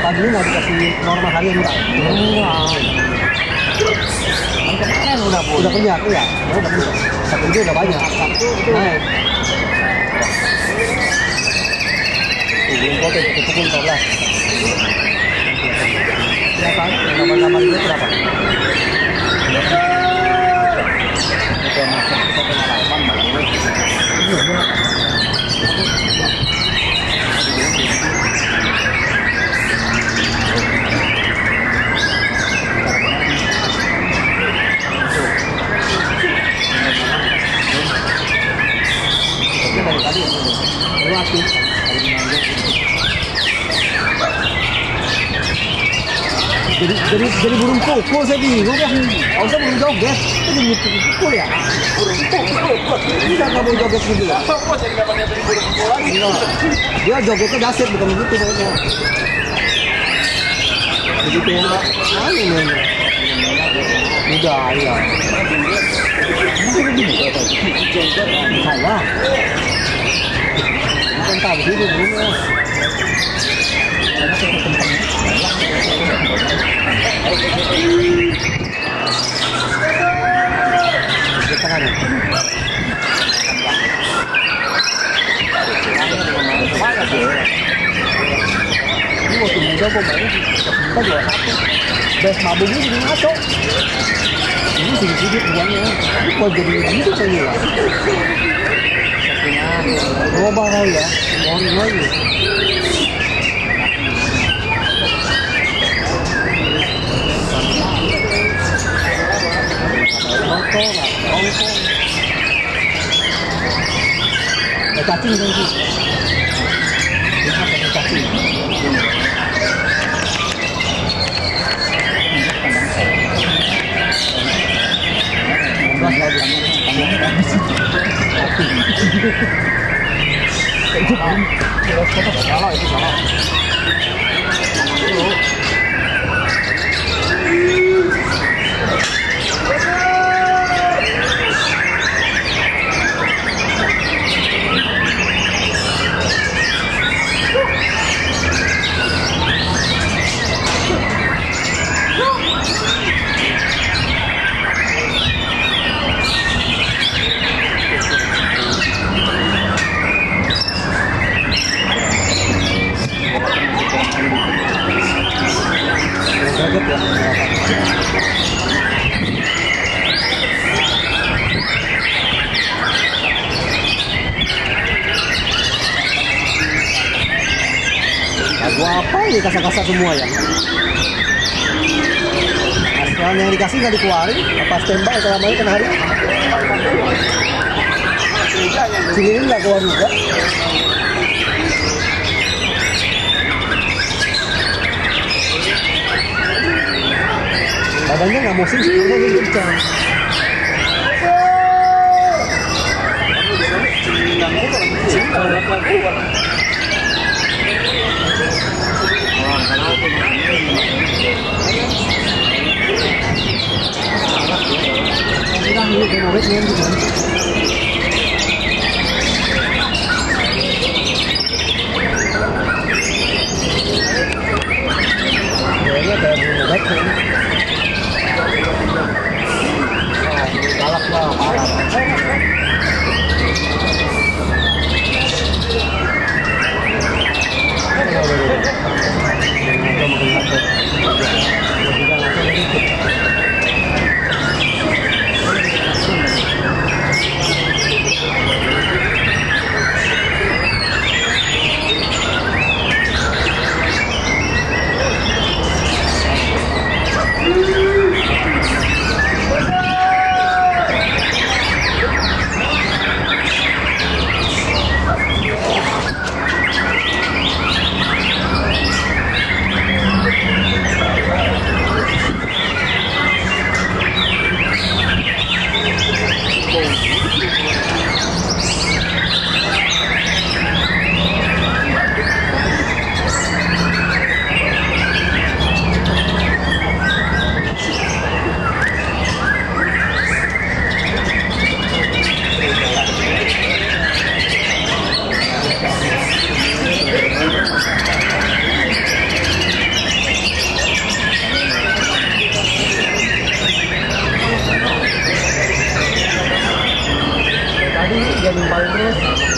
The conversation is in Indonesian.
paginya nggak dikasih norma harian enggak. Kan kemarin udah Udah kenyang ya. Udah kenyang. Satu itu udah banyak. Sabtu itu Naik. Belum foto pukul 14. Berapa? Yang gambar-gambar itu berapa? udah masuk ke pengalaman malah. Dari tadi baru aktif. Jadi burung pukul saya bingung ya. Usah burung joget, itu burung pukul ya. Bisa nggak mau joget gitu ya? Jadi nggak pakai burung pukul lagi. Dia jogetnya daset bukan begitu pokoknya. Begitu ya? Anu udah ya. Saya. Bukan tahu sih burungnya. Ini waktu muda kok mainnya kita 21 best mabuknya jadi ngaco ini sedikit uangnya tapi kalau jadi gitu kayaknya lah global kali ya mohon lagi cacing kan sih cacing itu salah kaget ya lagu apa ini kasar-kasar semua ya asal yang dikasih nggak dikeluarin apa standby selamanya kena hari sini nggak keluar juga badannya nggak mau sih sebenarnya kencang kayaknya kayak berobat galak lah parah nimpal terus.